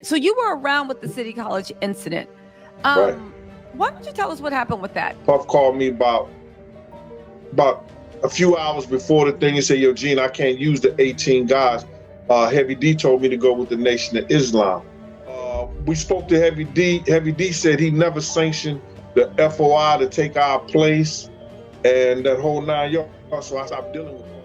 So you were around with the City College incident. Right. Why don't you tell us what happened with that? Puff called me about a few hours before the thing and said, "Yo, Gene, I can't use the 18 guys. Heavy D told me to go with the Nation of Islam." We spoke to Heavy D. Heavy D said he never sanctioned the FOI to take our place and that whole 9 yards. So I stopped dealing with him.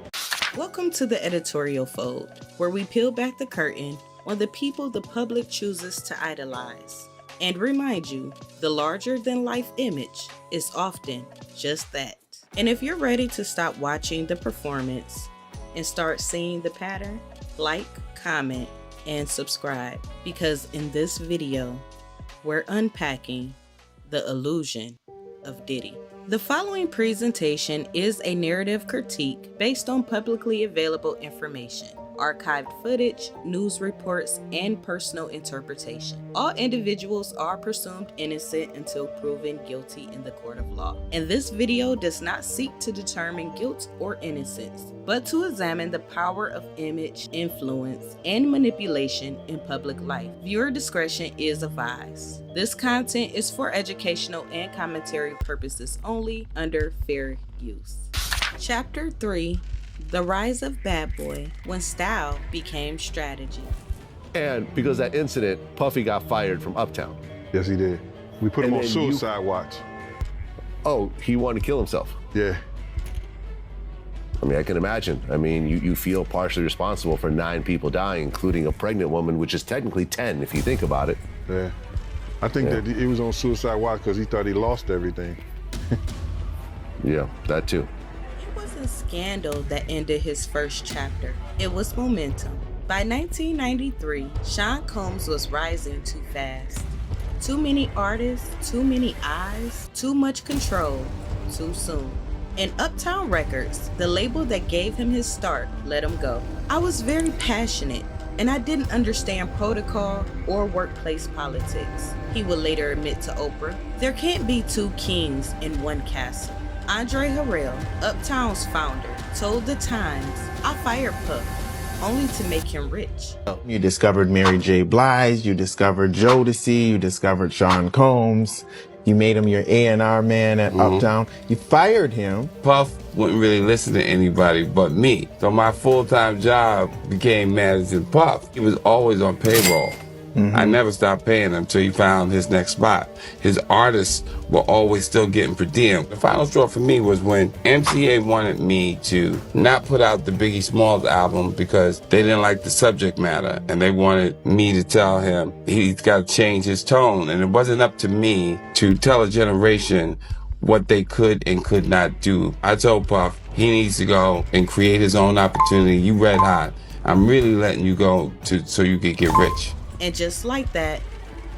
Welcome to the Editorial Fold, where we peel back the curtain on the people the public chooses to idolize. And remind you, the larger-than-life image is often just that. And if you're ready to stop watching the performance and start seeing the pattern, like, comment, and subscribe. Because in this video, we're unpacking the illusion of Diddy. The following presentation is a narrative critique based on publicly available information, archived footage, news reports, and personal interpretation. All individuals are presumed innocent until proven guilty in the court of law. And this video does not seek to determine guilt or innocence, but to examine the power of image, influence, and manipulation in public life. Viewer discretion is advised. This content is for educational and commentary purposes only, under fair use. Chapter 3. The Rise of Bad Boy When Style Became Strategy. And because of that incident, Puffy got fired from Uptown. Yes, he did. We put him And on then suicide watch. Oh, he wanted to kill himself. Yeah. I mean, I can imagine. I mean, you feel partially responsible for 9 people dying, including a pregnant woman, which is technically 10 if you think about it. Yeah. I think that he was on suicide watch because he thought he lost everything. Yeah, that too. It wasn't scandal that ended his first chapter. It was momentum. By 1993, Sean Combs was rising too fast. Too many artists, too many eyes, too much control, too soon. And Uptown Records, the label that gave him his start, let him go. I was very passionate, and I didn't understand protocol or workplace politics. He would later admit to Oprah, "There can't be 2 kings in one castle." Andre Harrell, Uptown's founder, told The Times, "I fired Puff only to make him rich." You discovered Mary J. Blige, you discovered Jodeci, you discovered Sean Combs, you made him your A&R man at Uptown. You fired him. Puff wouldn't really listen to anybody but me. So my full-time job became managing Puff. He was always on payroll. I never stopped paying him until he found his next spot. His artists were always still getting per diem. The final straw for me was when MCA wanted me to not put out the Biggie Smalls album because they didn't like the subject matter, and they wanted me to tell him he's got to change his tone. And it wasn't up to me to tell a generation what they could and could not do. I told Puff he needs to go and create his own opportunity. You red hot. I'm really letting you go so you could get rich. And just like that,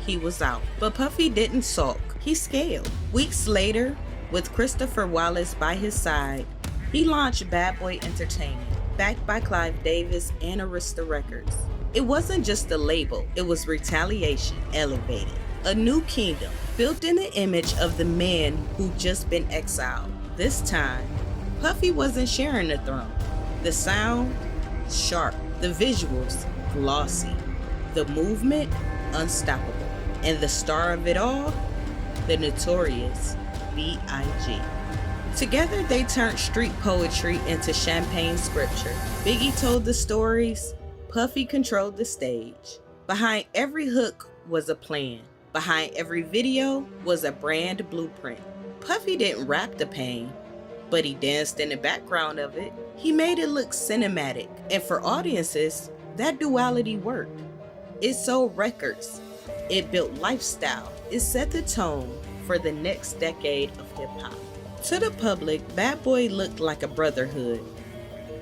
he was out. But Puffy didn't sulk. He scaled. Weeks later, with Christopher Wallace by his side, he launched Bad Boy Entertainment, backed by Clive Davis and Arista Records. It wasn't just a label, it was retaliation elevated. A new kingdom, built in the image of the man who'd just been exiled. This time, Puffy wasn't sharing the throne. The sound, sharp. The visuals, glossy. The movement, unstoppable. And the star of it all, the notorious B.I.G. Together they turned street poetry into champagne scripture. Biggie told the stories, Puffy controlled the stage. Behind every hook was a plan. Behind every video was a brand blueprint. Puffy didn't rap the pain, but he danced in the background of it. He made it look cinematic. And for audiences, that duality worked. It sold records, it built lifestyle, it set the tone for the next decade of hip-hop. To the public, Bad Boy looked like a brotherhood.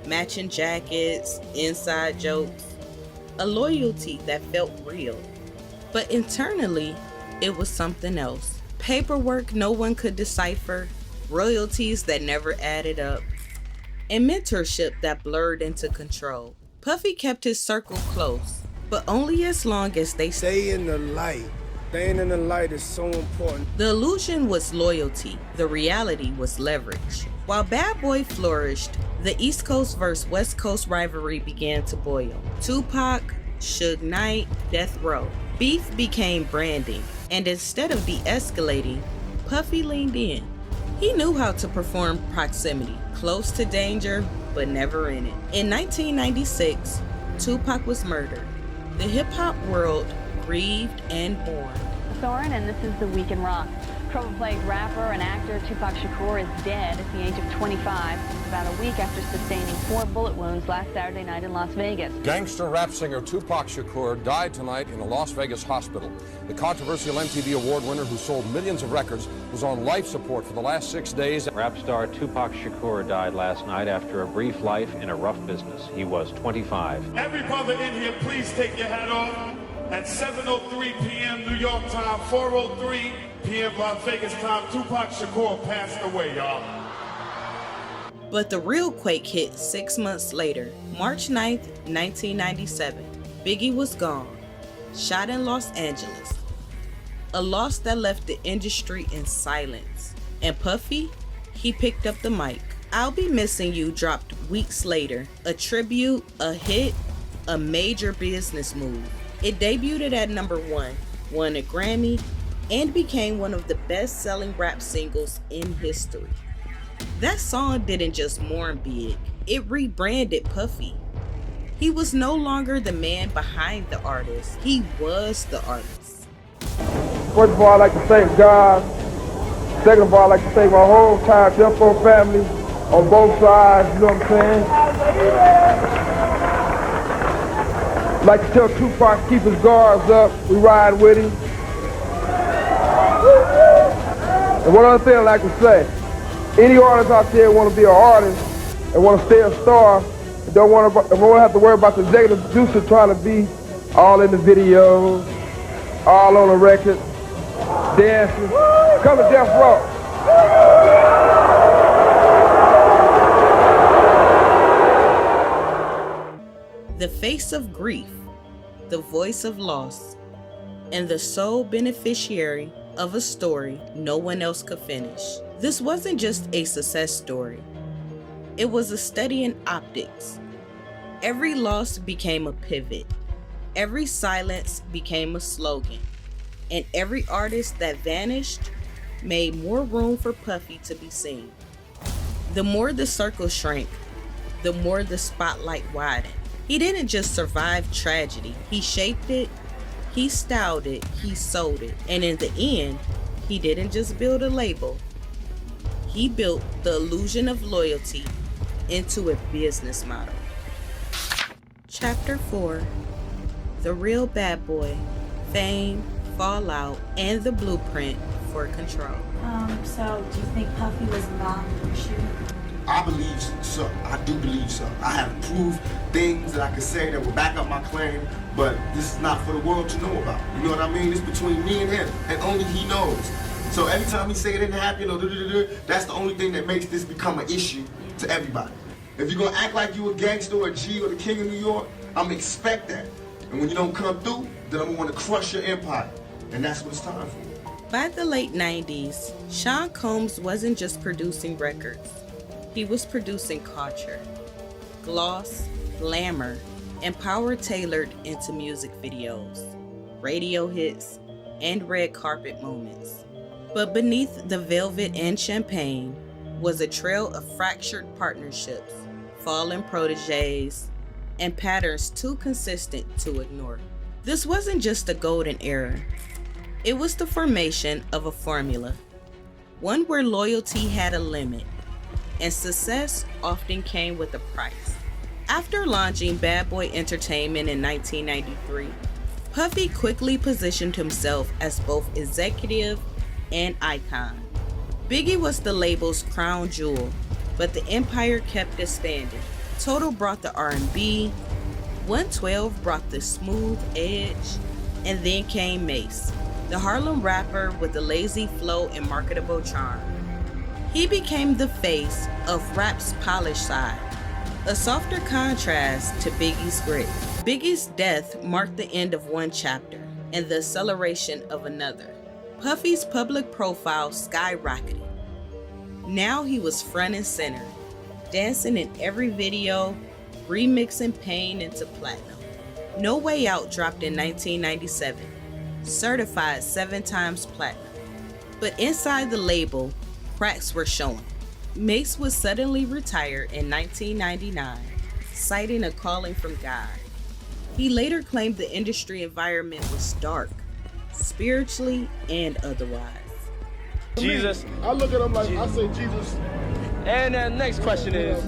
Matching jackets, inside jokes, a loyalty that felt real. But internally, it was something else. Paperwork no one could decipher, royalties that never added up, and mentorship that blurred into control. Puffy kept his circle close, but only as long as they stay in the light. Staying in the light is so important. The illusion was loyalty. The reality was leverage. While Bad Boy flourished, the East Coast versus West Coast rivalry began to boil. Tupac, Suge Knight, Death Row. Beef became branding, and instead of de-escalating, Puffy leaned in. He knew how to perform proximity, close to danger, but never in it. In 1996, Tupac was murdered. The hip-hop world grieved and mourned. Soren, and this is the Week in Rock. Trouble-plagued rapper and actor Tupac Shakur is dead at the age of 25, about a week after sustaining 4 bullet wounds last Saturday night in Las Vegas. Gangster rap singer Tupac Shakur died tonight in a Las Vegas hospital. The controversial MTV award winner who sold millions of records was on life support for the last 6 days. Rap star Tupac Shakur died last night after a brief life in a rough business. He was 25. Every brother in here, please take your hat off. At 7:03 p.m. New York time, 4:03 p.m. Las Vegas time, Tupac Shakur passed away, y'all. But the real quake hit 6 months later, March 9th, 1997. Biggie was gone, shot in Los Angeles. A loss that left the industry in silence. And Puffy, he picked up the mic. I'll Be Missing You dropped weeks later, a tribute, a hit, a major business move. It debuted at #1, won a Grammy, and became one of the best-selling rap singles in history. That song didn't just mourn Big, it rebranded Puffy. He was no longer the man behind the artist, he was the artist. First of all, I'd like to thank God. Second of all, I'd like to thank my whole entire Defo family on both sides, you know what I'm saying? I'd like to tell Tupac to keep his guards up, we ride with him. And one other thing I'd like to say, any artist out there want to be an artist and want to stay a star, and don't want to have to worry about the executive producer trying to be all in the videos, all on the record, dancing. Come to Death Row. The face of grief, the voice of loss, and the sole beneficiary of a story no one else could finish. This wasn't just a success story. It was a study in optics. Every loss became a pivot. Every silence became a slogan. And every artist that vanished made more room for Puffy to be seen. The more the circle shrank, the more the spotlight widened. He didn't just survive tragedy, he shaped it, he styled it, he sold it, and in the end, he didn't just build a label, he built the illusion of loyalty into a business model. Chapter 4, The Real Bad Boy, Fame, Fallout, and the Blueprint for Control. So do you think Puffy was involved in the shooting? I believe so. I do believe so. I have proved things that I can say that will back up my claim, but this is not for the world to know about. You know what I mean? It's between me and him, and only he knows. So every time he say it didn't happen, or that's the only thing that makes this become an issue to everybody. If you're gonna act like you a gangster or a G or the king of New York, I'm gonna expect that. And when you don't come through, then I'm gonna wanna crush your empire. And that's what it's time for. By the late 90s, Sean Combs wasn't just producing records. He was producing culture, gloss, glamour, and power tailored into music videos, radio hits, and red carpet moments. But beneath the velvet and champagne was a trail of fractured partnerships, fallen proteges, and patterns too consistent to ignore. This wasn't just a golden era. It was the formation of a formula, one where loyalty had a limit, and success often came with a price. After launching Bad Boy Entertainment in 1993, Puffy quickly positioned himself as both executive and icon. Biggie was the label's crown jewel, but the empire kept expanding. Total brought the R&B, 112 brought the smooth edge, and then came Mace, the Harlem rapper with the lazy flow and marketable charm. He became the face of rap's polished side, a softer contrast to Biggie's grit. Biggie's death marked the end of one chapter and the acceleration of another. Puffy's public profile skyrocketed. Now he was front and center, dancing in every video, remixing Pain into platinum. No Way Out dropped in 1997, certified 7 times platinum. But inside the label, cracks were showing. Mase would suddenly retire in 1999, citing a calling from God. He later claimed the industry environment was dark, spiritually and otherwise. Jesus. I look at him like, I say Jesus. And the next question is,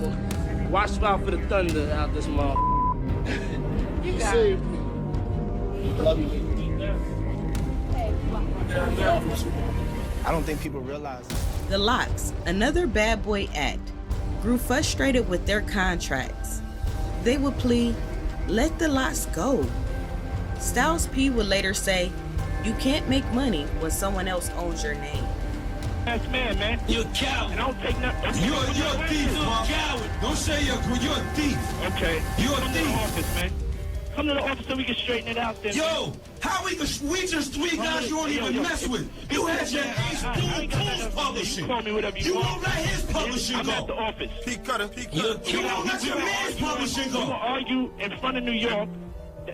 watch out for the thunder out this mall. You saved me. Love you. I don't think people realize that. The Lox, another bad boy act, grew frustrated with their contracts. They would plea, let the Lox go. Styles P would later say, you can't make money when someone else owns your name. Man. You're a coward. And I don't take nothing. You're a thief, you're a coward. Don't say you're a thief. Okay. You're a Come to thief. the office, man. Come to the office so we can straighten it out then. Yo, how we just 3 guys you don't even mess with. You had your Ace Boom Tools publishing. Call me whatever You want. won't let his publishing I'm at the go. office. You won't let your man's publishing We're gonna go. argue in front of New York.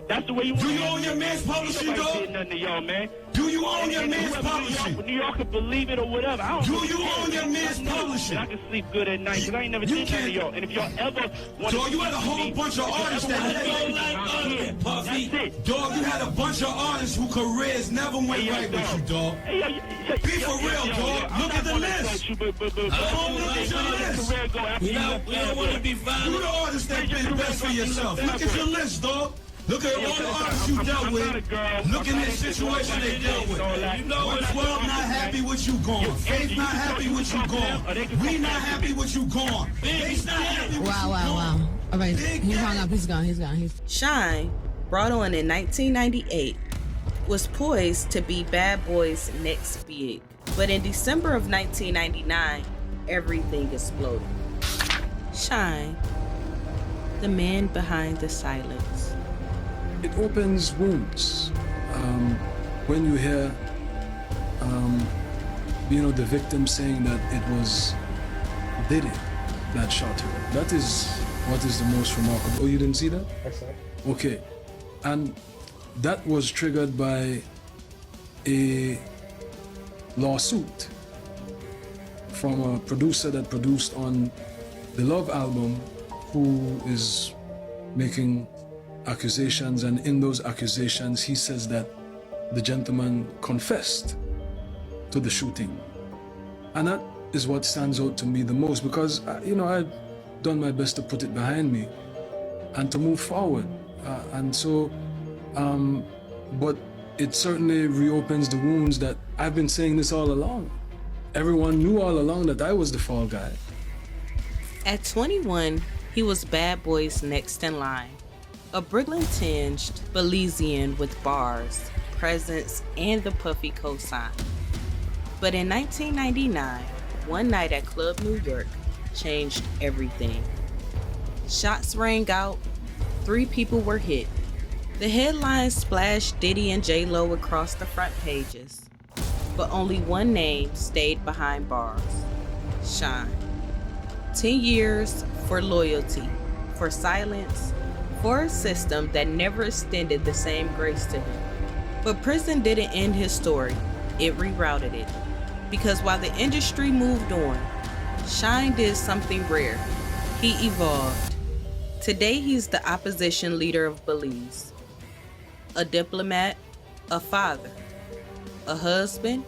That's the way you want. Do you own your man's publishing Nobody go? did nothing to y'all, man. Do you own your And man's whoever publishing? New York could believe it or whatever. I don't Do really you care. own your man's I know publishing? that I can sleep good at night because I ain't never You did nothing to can't- y'all. And if y'all ever want Dog, you had a whole bunch of artists that had Puffy. That's it. Dog, you had a bunch of artists whose careers never went right with you, dog. Hey, Be for real, dog. Look at the list. You don't Look at your list. we don't want to be You the artist that been best for yourself. Look at your list, dog. Look at all the artists you dealt with. Look at the situation they dealt with. You know what? 12 not happy with you gone. Faith not happy with you gone. We not happy with you gone. Baby's not happy with you gone. Wow. All right, he hung up. He's gone. SHYNE, brought on in 1998, was poised to be Bad Boy's next big. But in December of 1999, everything exploded. SHYNE, the man behind the silence. It opens wounds. When you hear, the victim saying that it was Diddy that shot her, that is what is the most remarkable. Oh, you didn't see that? Okay. And that was triggered by a lawsuit from a producer that produced on the Love album, who is making accusations, and in those accusations he says that the gentleman confessed to the shooting. And that is what stands out to me the most, because I've done my best to put it behind me and to move forward. But it certainly reopens the wounds that I've been saying this all along. Everyone knew all along that I was the fall guy. At 21, he was Bad Boy's next in line. A Brooklyn-tinged Belizean with bars, presence, and the Puffy cosign. But in 1999, one night at Club New York changed everything. Shots rang out, 3 people were hit. The headlines splashed Diddy and J-Lo across the front pages. But only one name stayed behind bars: SHYNE. 10 years for loyalty, for silence, for a system that never extended the same grace to him. But prison didn't end his story, it rerouted it. Because while the industry moved on, SHYNE did something rare. He evolved. Today he's the opposition leader of Belize. A diplomat, a father, a husband,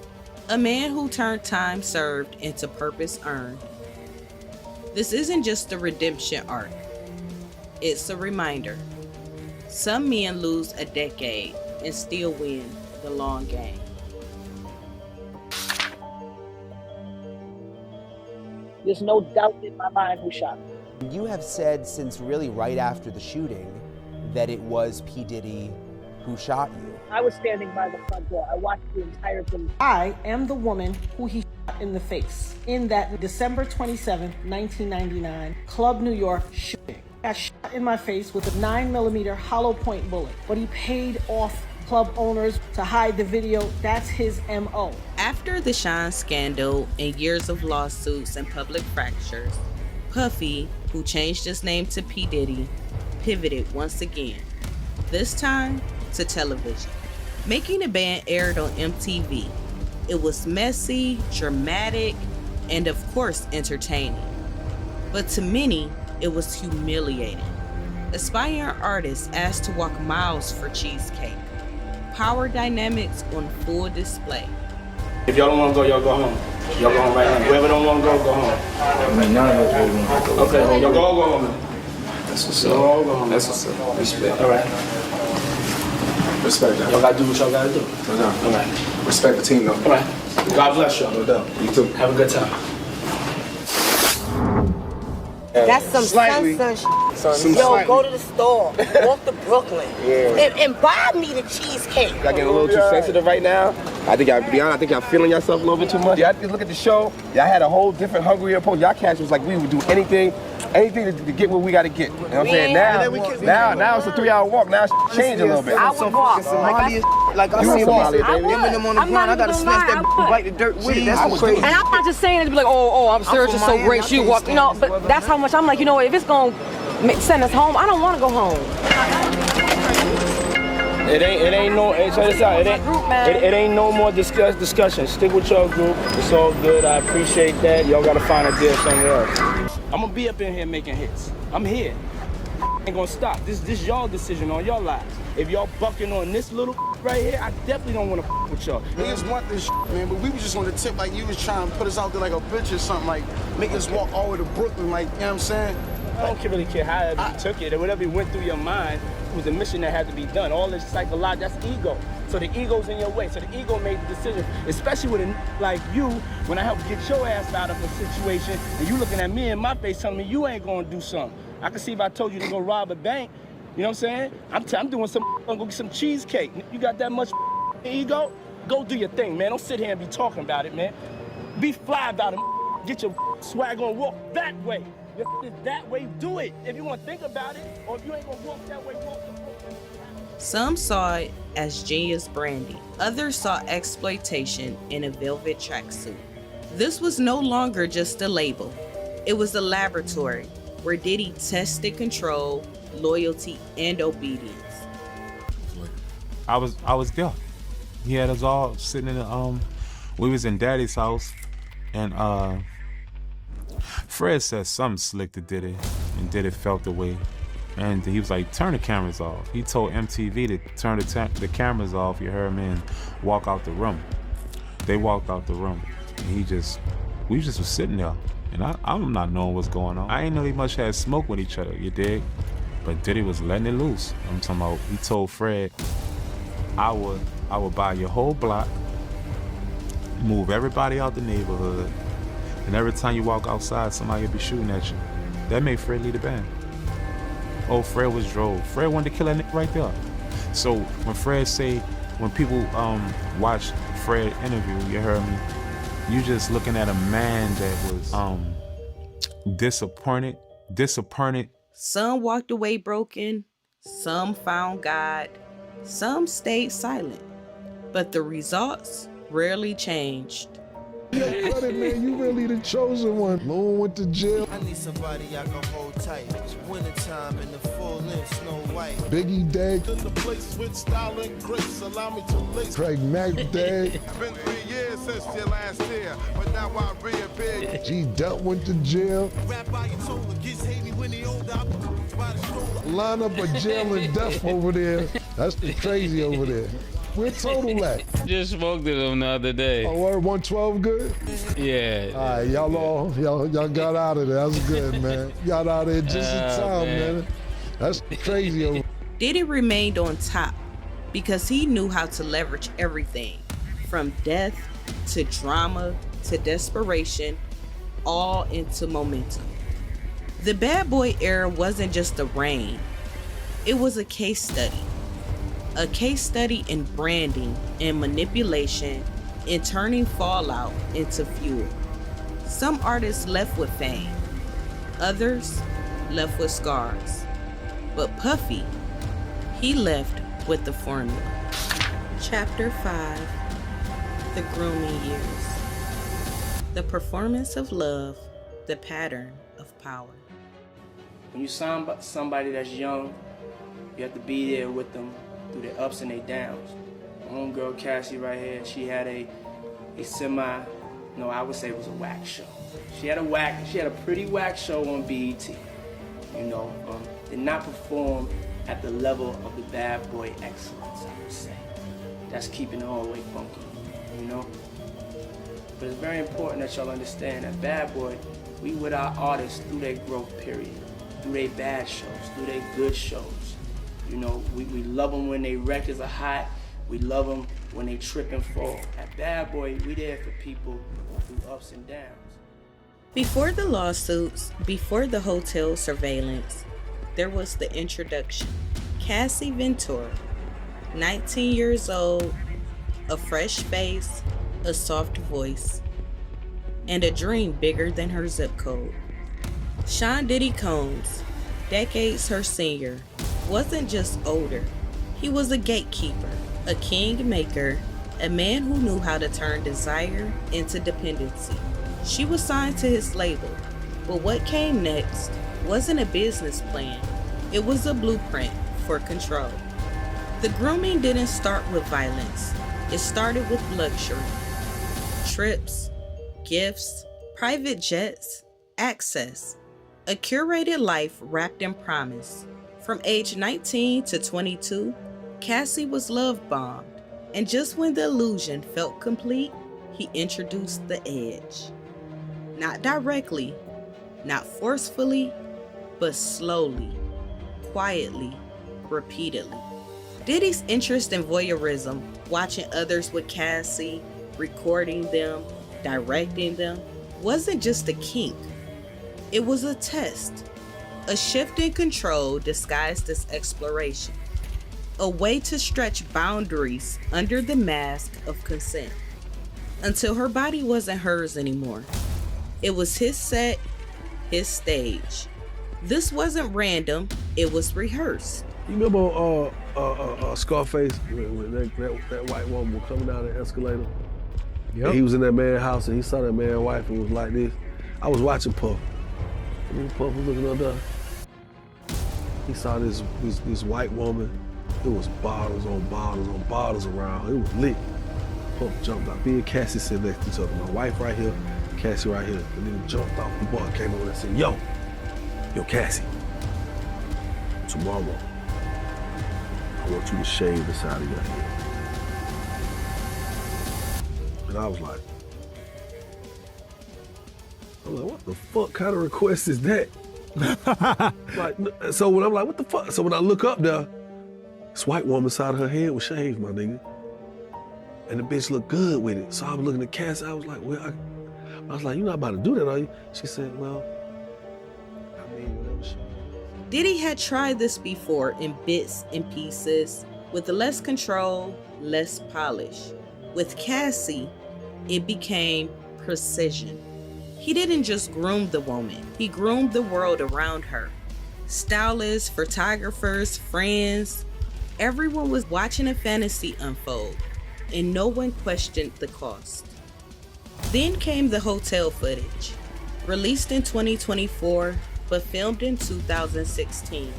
a man who turned time served into purpose earned. This isn't just a redemption arc. It's a reminder. Some men lose a decade and still win the long game. There's no doubt in my mind who shot him. You have said since really right after the shooting that it was P. Diddy who shot you. I was standing by the front door. I watched the entire thing. I am the woman who he shot in the face in that December 27th, 1999, Club New York shooting. I got shot in my face with a 9mm hollow point bullet, but he paid off club owners to hide the video. That's his MO. After the SHYNE scandal and years of lawsuits and public fractures, Puffy, who changed his name to P. Diddy, pivoted once again, this time to television. Making a Band aired on MTV. It was messy, dramatic, and of course entertaining. But to many, it was humiliating. Aspiring artists asked to walk miles for cheesecake. Power dynamics on full display. If y'all don't want to go, y'all go home. Y'all go home right now. Whoever don't want to go, go home. I mean, none of us really want to go. Okay, y'all go home. That's what's up. Y'all go home. That's what's up. Respect. All right. Respect that. Y'all got to do what y'all got to do. No doubt. All right. Respect the team, though. All right. God bless y'all. No doubt. You too. Have a good time. That's some sun shit. Yo, go to the store, walk to Brooklyn, and buy me the cheesecake. Y'all getting a little too sensitive right now. I think y'all, to be honest, I think y'all feeling yourself a little bit too much. Y'all look at the show. Y'all had a whole different hungrier approach. Y'all cats was like, we would do anything to get what we got to get. You know what I'm saying? Now it's a 3-hour walk. Now it's changed a little bit. I would walk. Like I see Somali, baby. Women on the ground, I gotta smash that bite the dirt with it. That's crazy. And I'm not just saying it to be like, oh, I'm serious, it's so great. She walked, you know, but that's how much I'm like, you know what, if it's gonna send us home, I don't want to go home. It ain't no. Hey, check this out. It ain't no more discussion. Stick with your group. It's all good. I appreciate that. Y'all gotta find a deal somewhere else. I'm gonna be up in here making hits. I'm here. Ain't gonna stop. This y'all decision on your lives. If y'all bucking on this little right here, I definitely don't want to with y'all. Niggas want this man, but we was just on the tip like you was trying to put us out there like a bitch or something, like make us walk all the way to Brooklyn, like, you know what I'm saying? I don't really care how you took it or whatever went through your mind. It was a mission that had to be done. All this psychological, that's ego. So the ego's in your way. So the ego made the decision, especially with a like you, when I helped get your ass out of a situation, and you looking at me in my face telling me you ain't gonna do something. I can see if I told you to go rob a bank, you know what I'm saying? I'm doing some, I'm gonna get some cheesecake. You got that much ego? Go do your thing, man. Don't sit here and be talking about it, man. Be fly about it. Get your swag on, walk that way. If it's that way, do it. If you want to think about it, or if you ain't gonna walk that way, walk the way. Some saw it as genius branding. Others saw exploitation in a velvet tracksuit. This was no longer just a label. It was a laboratory where Diddy tested control, loyalty, and obedience. I was there. He had us all sitting in the we was in Daddy's house, and Fred said something slick to Diddy, and Diddy felt the way. And he was like, turn the cameras off. He told MTV to turn the cameras off, you heard me, and walk out the room. They walked out the room, and we just was sitting there. And I'm not knowing what's going on. I ain't know he much had smoke with each other, you dig? But Diddy was letting it loose. I'm talking about, he told Fred, I would buy your whole block, move everybody out the neighborhood, and every time you walk outside, somebody would be shooting at you. That made Fred lead the band. Oh, Fred was drove. Fred wanted to kill that nigga right there. So when Fred say, when people watch Fred interview, you heard me, you just looking at a man that was disappointed. Some walked away broken, some found God, some stayed silent, but the results rarely changed. Yeah, brother, man, you really the chosen one. Lone went to jail. I need somebody I can hold tight. It's wintertime in the full length Snow White. Biggie Day. In the place with style and grace, allow me to lace. Craig Mack Day. It's been 3 years since your last year, but now I reappeared. G Delt went to jail. Rap by your soul, gets hazy when he older. Line up a jail and death over there. That's the crazy over there. Where Total at? Just spoke to them the other day. Oh, word 112 good? Yeah. All right, y'all got out of there. That's good, man. Got out of there just in time, man. That's crazy over there. Diddy remained on top because he knew how to leverage everything from death to drama to desperation, all into momentum. The Bad Boy era wasn't just a reign, it was a case study. A case study in branding and manipulation and turning fallout into fuel. Some artists left with fame, others left with scars. But Puffy, he left with the formula. Chapter 5, The Grooming Years. The performance of love, the pattern of power. When you sign somebody that's young, you have to be there with them through their ups and their downs. Homegirl Cassie right here, she had a semi, no, I would say it was a whack show. She had a pretty whack show on BET. You know, did not perform at the level of the Bad Boy excellence, I would say. That's keeping it all the way funky, you know? But it's very important that y'all understand that Bad Boy, we with our artists through their growth period, through their bad shows, through their good shows. You know, we love them when they records are hot. We love them when they trip and fall. At Bad Boy, we there for people through ups and downs. Before the lawsuits, before the hotel surveillance, there was the introduction. Cassie Ventura, 19 years old, a fresh face, a soft voice, and a dream bigger than her zip code. Sean Diddy Combs, decades her senior, wasn't just older. He was a gatekeeper, a king maker, a man who knew how to turn desire into dependency. She was signed to his label, but what came next wasn't a business plan. It was a blueprint for control. The grooming didn't start with violence. It started with luxury. Trips, gifts, private jets, access. A curated life wrapped in promise. From age 19 to 22, Cassie was love-bombed. And just when the illusion felt complete, he introduced the edge. Not directly, not forcefully, but slowly, quietly, repeatedly. Diddy's interest in voyeurism, watching others with Cassie, recording them, directing them, wasn't just a kink. It was a test, a shift in control disguised as exploration, a way to stretch boundaries under the mask of consent, until her body wasn't hers anymore. It was his set, his stage. This wasn't random, it was rehearsed. You remember Scarface, when that white woman was coming down the escalator? Yep. He was in that man's house and he saw that man's wife and was like this. I was watching Puff. Puff was looking up there. He saw this white woman. It was bottles on bottles on bottles around. It was lit. Puff jumped out. Me and Cassie sitting next to each other. My wife right here, Cassie right here. And then he jumped off the bar, came over and said, yo, Cassie, tomorrow, I want you to shave the side of your head. And I was like, what the fuck kind of request is that? So when I'm like, what the fuck? So when I look up there, this white woman's side of her head was shaved, my nigga. And the bitch looked good with it. So I was looking at Cassie, I was like, well, I was like, you're not about to do that, are you? She said, well, I mean, whatever she. Diddy had tried this before in bits and pieces, with less control, less polish. With Cassie, it became precision. He didn't just groom the woman, he groomed the world around her. Stylists, photographers, friends, everyone was watching a fantasy unfold, and no one questioned the cost. Then came the hotel footage, released in 2024, but filmed in 2016.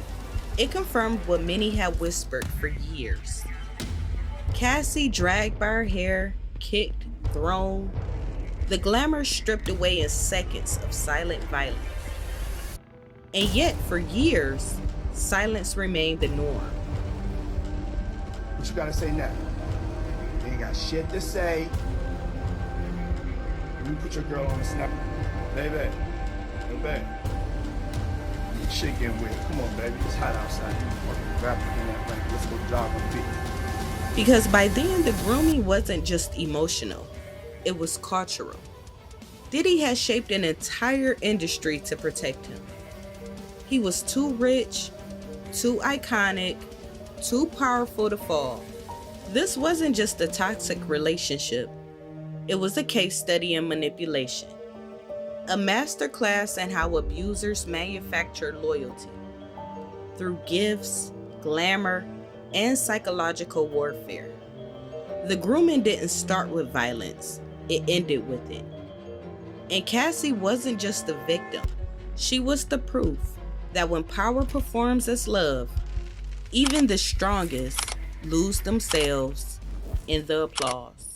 It confirmed what many had whispered for years. Cassie dragged by her hair, kicked, thrown, the glamour stripped away in seconds of silent violence. And yet, for years, silence remained the norm. What you gotta say now? You ain't got shit to say. You put your girl on the snap. Baby, shit getting weird. Come on, baby. It's hot outside. You fucking wrap up in that blanket. Let's go jog on the beach. Because by then, the grooming wasn't just emotional. It was cultural. Diddy had shaped an entire industry to protect him. He was too rich, too iconic, too powerful to fall. This wasn't just a toxic relationship. It was a case study in manipulation. A masterclass in how abusers manufacture loyalty through gifts, glamour, and psychological warfare. The grooming didn't start with violence, it ended with it. And Cassie wasn't just the victim, she was the proof that when power performs as love, even the strongest lose themselves in the applause.